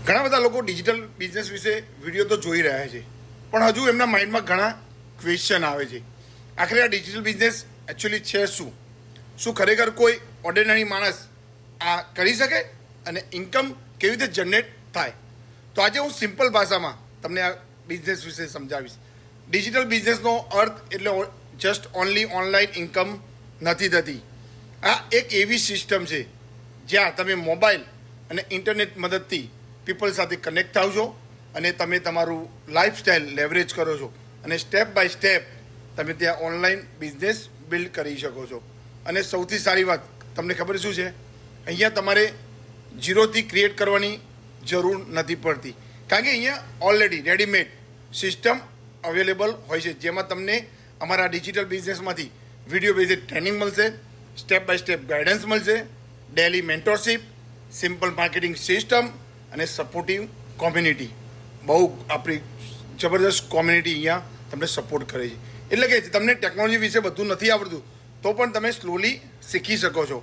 ઘણા બધા લોકો ડિજિટલ બિઝનેસ વિશે વિડીયો તો જોઈ રહ્યા છે, પણ હજુ એમના માઇન્ડમાં ઘણા ક્વેશ્ચન આવે છે. આખરે આ ડિજિટલ બિઝનેસ એકચ્યુઅલી છે શું? શું ખરેખર કોઈ ઓર્ડિનરી માણસ આ કરી શકે અને ઇન્કમ કેવી રીતે જનરેટ થાય? તો આજે હું સિમ્પલ ભાષામાં તમને આ બિઝનેસ વિશે સમજાવીશ. ડિજિટલ બિઝનેસનો અર્થ એટલે જસ્ટ ઓનલી ઓનલાઈન ઇન્કમ નથી થતી. આ એક એવી સિસ્ટમ છે જ્યાં તમે મોબાઈલ અને ઇન્ટરનેટ મદદથી પીપલ સાથે કનેક્ટ થાવ છો અને તમે તમારું લાઈફસ્ટાઈલ લેવરેજ કરો છો અને સ્ટેપ બાય સ્ટેપ તમે ત્યાં ઓનલાઈન બિઝનેસ બિલ્ડ કરી શકો છો. અને સૌથી સારી વાત તમને ખબર શું છે? અહીંયા તમારે ઝીરોથી ક્રિએટ કરવાની જરૂર નથી પડતી, કારણ કે અહીંયા ઓલરેડી રેડીમેડ સિસ્ટમ અવેલેબલ હોય છે, જેમાં તમને અમારા ડિજિટલ બિઝનેસમાંથી વિડીયો બેઝડ ટ્રેનિંગ મળશે, સ્ટેપ બાય સ્ટેપ ગાઈડન્સ મળશે, daily mentorship, simple marketing system અને સપોર્ટિવ કોમ્યુનિટી. બહુ આપણી જબરદસ્ત કોમ્યુનિટી અહીંયા તમને સપોર્ટ કરે છે. એટલે કે તમને ટેકનોલોજી વિશે બધું નથી આવડતું તો પણ તમે સ્લોલી શીખી શકો છો,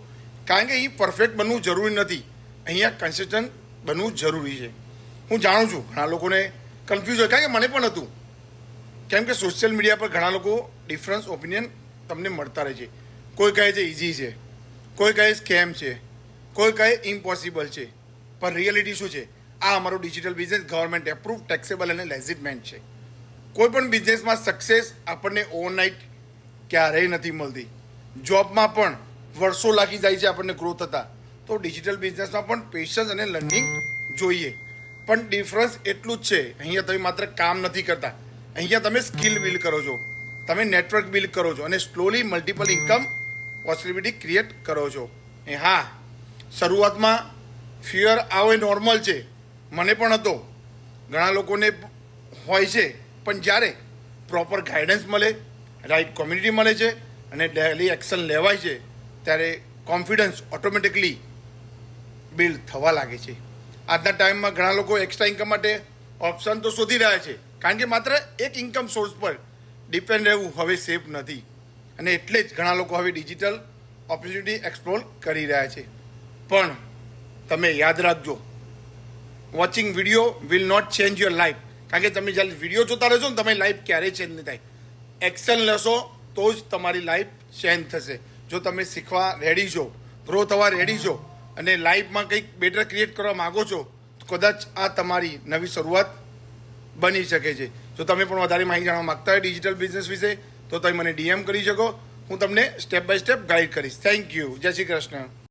કારણ કે અહીં પરફેક્ટ બનવું જરૂરી નથી, અહીંયા કન્સિસ્ટન્ટ બનવું જરૂરી છે. હું જાણું છું ઘણા લોકોને કન્ફ્યુઝ હોય, કારણ કે મને પણ હતું, કેમ કે સોશિયલ મીડિયા પર ઘણા લોકો ડિફરન્સ ઓપિનિયન તમને મળતા રહે છે. કોઈ કહે છે ઇઝી છે, કોઈ કહે સ્કેમ છે, કોઈ કહે ઇમ્પોસિબલ છે, પણ રિયાલિટી શું છે? આ અમારો digital business government approve, taxable અને લેજિટમેન્ટ છે. કોઈ પણ બિઝનેસમાં સક્સેસ આપણને ઓવરનાઇટ ક્યારેય નથી મળતી. જોબમાં પણ વર્ષો લાગી જાય છે આપણને ગ્રો થતા. તો ડિજિટલ બિઝનેસમાં પણ પેશન્સ અને લર્નિંગ જોઈએ. પણ ડિફરન્સ એટલું જ છે, અહીંયા તમે માત્ર કામ નથી કરતા, અહીંયા તમે સ્કિલ બિલ્ડ કરો છો, તમે નેટવર્ક બિલ્ડ કરો છો અને slowly multiple income possibility create કરો છો. હા, શરૂઆતમાં ફિયર આવો એ નોર્મલ છે, મને પણ હતો, ઘણા લોકોને હોય છે. પણ જ્યારે પ્રોપર ગાઈડન્સ મળે, રાઈટ કોમ્યુનિટી મળે છે અને ડેલી એક્શન લેવાય છે, ત્યારે કોન્ફિડન્સ ઓટોમેટિકલી બિલ્ડ થવા લાગે છે. આજના ટાઈમમાં ઘણા લોકો એક્સ્ટ્રા ઇન્કમ માટે ઓપ્શન તો શોધી રહ્યા છે, કારણ કે માત્ર એક ઇન્કમ સોર્સ પર ડિપેન્ડ રહેવું હવે સેફ નથી. અને એટલે જ ઘણા લોકો હવે ડિજિટલ ઓપોર્ચ્યુનિટી એક્સપ્લોર કરી રહ્યા છે. પણ તમે યાદ રાખજો, watching video will not change your life, કારણ કે તમે જ્યારે વિડીયો જોતા રહેશો ને તમારી લાઈફ ક્યારેય ચેન્જ નહીં થાય. એક્શન લેશો તો જ તમારી લાઈફ ચેન્જ થશે. જો તમે શીખવા રેડી છો, ગ્રો થવા રેડી છો અને લાઈફમાં કંઈક બેટર ક્રિએટ કરવા માગો છો, તો કદાચ આ તમારી નવી શરૂઆત બની શકે છે. જો તમે પણ વધારે માહિતી જાણવા માગતા હોય ડિજિટલ બિઝનેસ વિશે, તો તમે મને DM કરી શકો. હું તમને સ્ટેપ બાય સ્ટેપ ગાઈડ કરીશ. Thank you. જય શ્રી કૃષ્ણ.